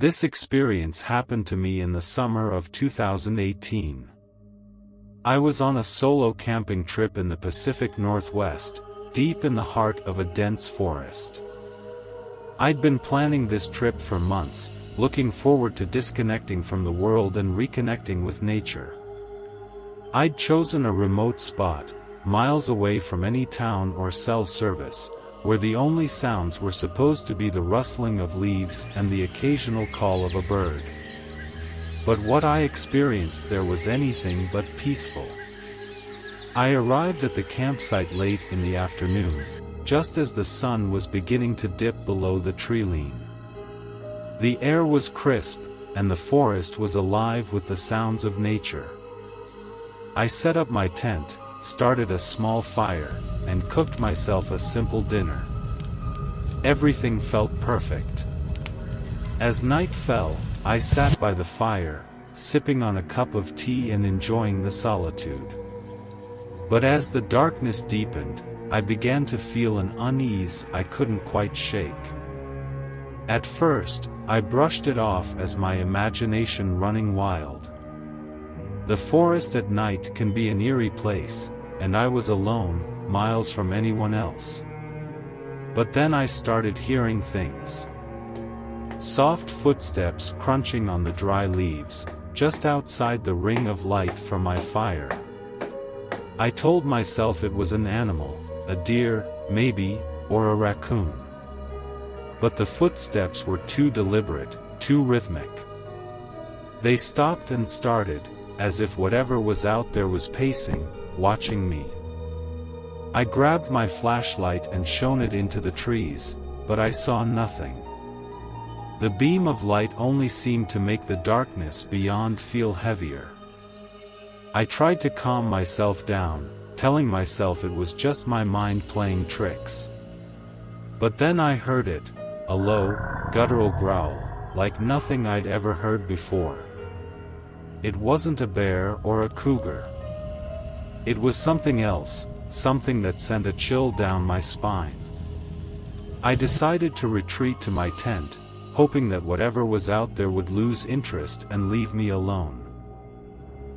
This experience happened to me in the summer of 2018. I was on a solo camping trip in the Pacific Northwest, deep in the heart of a dense forest. I'd been planning this trip for months, looking forward to disconnecting from the world and reconnecting with nature. I'd chosen a remote spot, miles away from any town or cell service, where the only sounds were supposed to be the rustling of leaves and the occasional call of a bird. But what I experienced there was anything but peaceful. I arrived at the campsite late in the afternoon, just as the sun was beginning to dip below the tree-line. The air was crisp, and the forest was alive with the sounds of nature. I set up my tent, started a small fire, and cooked myself a simple dinner. Everything felt perfect. As night fell, I sat by the fire, sipping on a cup of tea and enjoying the solitude. But as the darkness deepened, I began to feel an unease I couldn't quite shake. At first, I brushed it off as my imagination running wild. The forest at night can be an eerie place, and I was alone, miles from anyone else. But then I started hearing things. Soft footsteps crunching on the dry leaves, just outside the ring of light from my fire. I told myself it was an animal, a deer, maybe, or a raccoon. But the footsteps were too deliberate, too rhythmic. They stopped and started, as if whatever was out there was pacing, watching me. I grabbed my flashlight and shone it into the trees, but I saw nothing. The beam of light only seemed to make the darkness beyond feel heavier. I tried to calm myself down, telling myself it was just my mind playing tricks. But then I heard it, a low, guttural growl, like nothing I'd ever heard before. It wasn't a bear or a cougar. It was something else, something that sent a chill down my spine. I decided to retreat to my tent, hoping that whatever was out there would lose interest and leave me alone.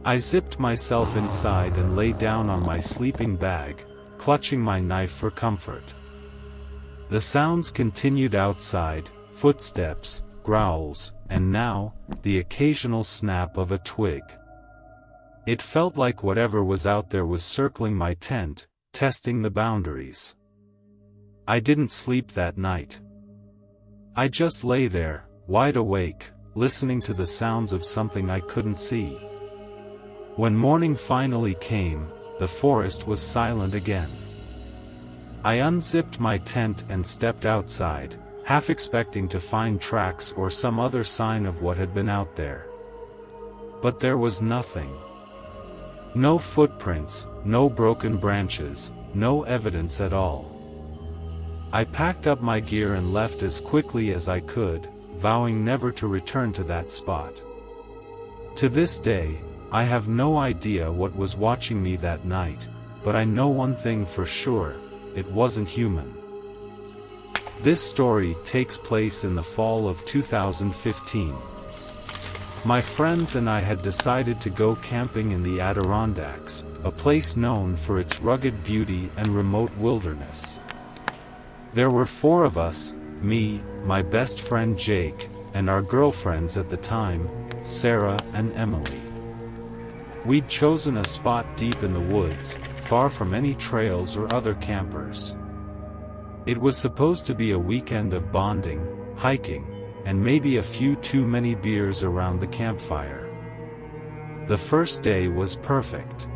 I zipped myself inside and lay down on my sleeping bag, clutching my knife for comfort. The sounds continued outside, footsteps, growls, and now, the occasional snap of a twig. It felt like whatever was out there was circling my tent, testing the boundaries. I didn't sleep that night. I just lay there, wide awake, listening to the sounds of something I couldn't see. When morning finally came, the forest was silent again. I unzipped my tent and stepped outside, half expecting to find tracks or some other sign of what had been out there. But there was nothing. No footprints, no broken branches, no evidence at all. I packed up my gear and left as quickly as I could, vowing never to return to that spot. To this day, I have no idea what was watching me that night, but I know one thing for sure, it wasn't human. This story takes place in the fall of 2015. My friends and I had decided to go camping in the Adirondacks, a place known for its rugged beauty and remote wilderness. There were 4 of us, me, my best friend Jake, and our girlfriends at the time, Sarah and Emily. We'd chosen a spot deep in the woods, far from any trails or other campers. It was supposed to be a weekend of bonding, hiking, and maybe a few too many beers around the campfire. The first day was perfect.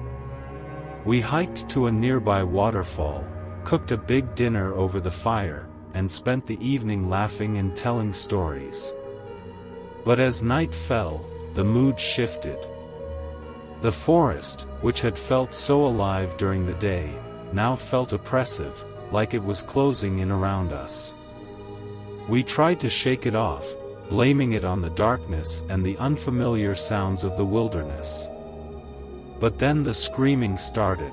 We hiked to a nearby waterfall, cooked a big dinner over the fire, and spent the evening laughing and telling stories. But as night fell, the mood shifted. The forest, which had felt so alive during the day, now felt oppressive, like it was closing in around us. We tried to shake it off, blaming it on the darkness and the unfamiliar sounds of the wilderness. But then the screaming started.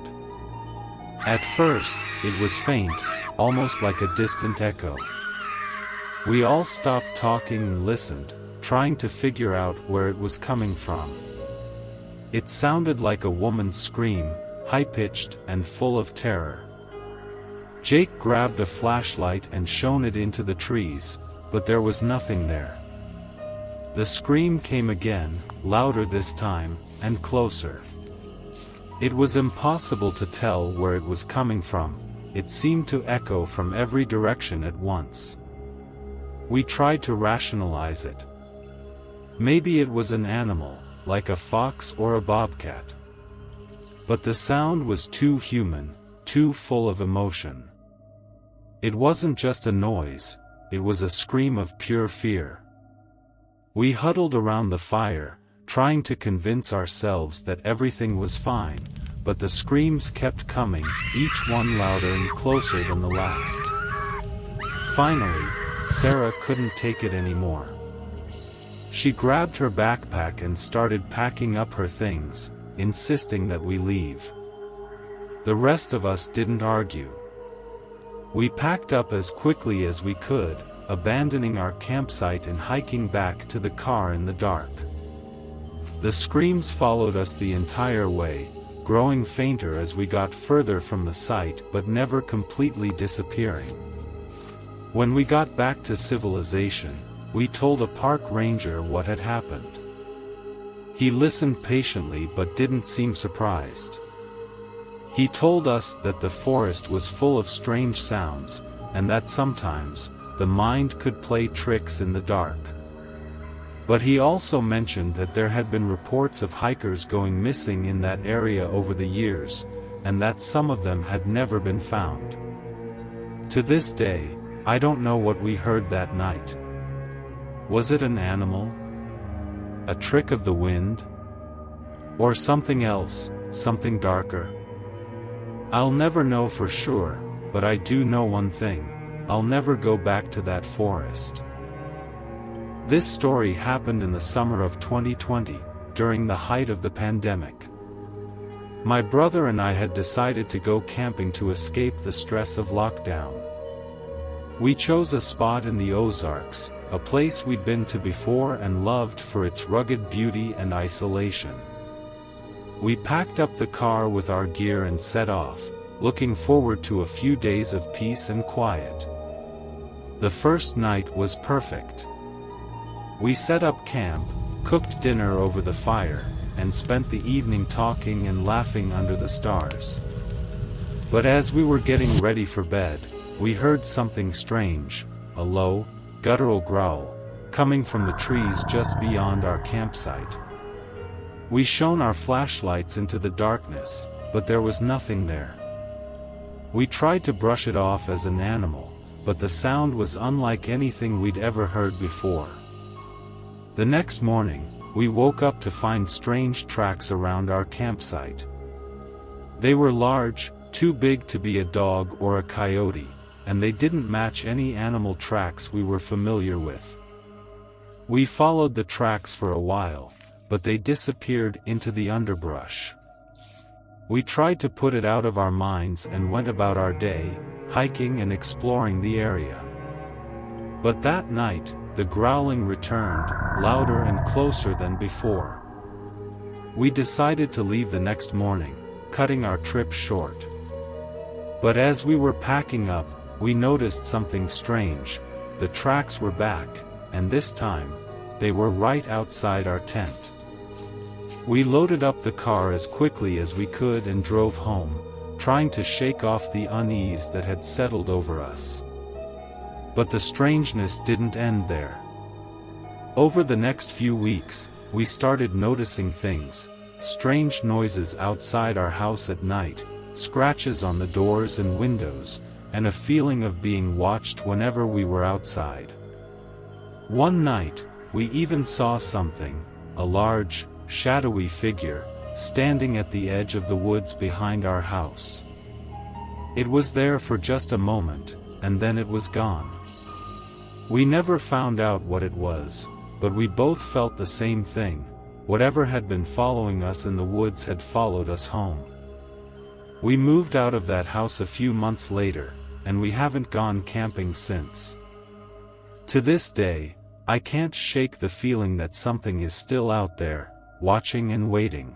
At first, it was faint, almost like a distant echo. We all stopped talking and listened, trying to figure out where it was coming from. It sounded like a woman's scream, high-pitched and full of terror. Jake grabbed a flashlight and shone it into the trees, but there was nothing there. The scream came again, louder this time, and closer. It was impossible to tell where it was coming from. It seemed to echo from every direction at once. We tried to rationalize it. Maybe it was an animal, like a fox or a bobcat. But the sound was too human, too full of emotion. It wasn't just a noise, it was a scream of pure fear. We huddled around the fire, trying to convince ourselves that everything was fine, but the screams kept coming, each one louder and closer than the last. Finally, Sarah couldn't take it anymore. She grabbed her backpack and started packing up her things, insisting that we leave. The rest of us didn't argue. We packed up as quickly as we could, abandoning our campsite and hiking back to the car in the dark. The screams followed us the entire way, growing fainter as we got further from the site but never completely disappearing. When we got back to civilization, we told a park ranger what had happened. He listened patiently but didn't seem surprised. He told us that the forest was full of strange sounds, and that sometimes, the mind could play tricks in the dark. But he also mentioned that there had been reports of hikers going missing in that area over the years, and that some of them had never been found. To this day, I don't know what we heard that night. Was it an animal? A trick of the wind? Or something else, something darker? I'll never know for sure, but I do know one thing: I'll never go back to that forest. This story happened in the summer of 2020, during the height of the pandemic. My brother and I had decided to go camping to escape the stress of lockdown. We chose a spot in the Ozarks, a place we'd been to before and loved for its rugged beauty and isolation. We packed up the car with our gear and set off, looking forward to a few days of peace and quiet. The first night was perfect. We set up camp, cooked dinner over the fire, and spent the evening talking and laughing under the stars. But as we were getting ready for bed, we heard something strange, a low, guttural growl, coming from the trees just beyond our campsite. We shone our flashlights into the darkness, but there was nothing there. We tried to brush it off as an animal, but the sound was unlike anything we'd ever heard before. The next morning, we woke up to find strange tracks around our campsite. They were large, too big to be a dog or a coyote, and they didn't match any animal tracks we were familiar with. We followed the tracks for a while, but they disappeared into the underbrush. We tried to put it out of our minds and went about our day, hiking and exploring the area. But that night, the growling returned, louder and closer than before. We decided to leave the next morning, cutting our trip short. But as we were packing up, we noticed something strange. The tracks were back, and this time, they were right outside our tent. We loaded up the car as quickly as we could and drove home, trying to shake off the unease that had settled over us. But the strangeness didn't end there. Over the next few weeks, we started noticing things: strange noises outside our house at night, scratches on the doors and windows, and a feeling of being watched whenever we were outside. One night, we even saw something, a large, shadowy figure, standing at the edge of the woods behind our house. It was there for just a moment, and then it was gone. We never found out what it was, but we both felt the same thing: whatever had been following us in the woods had followed us home. We moved out of that house a few months later, and we haven't gone camping since. To this day, I can't shake the feeling that something is still out there, watching and waiting.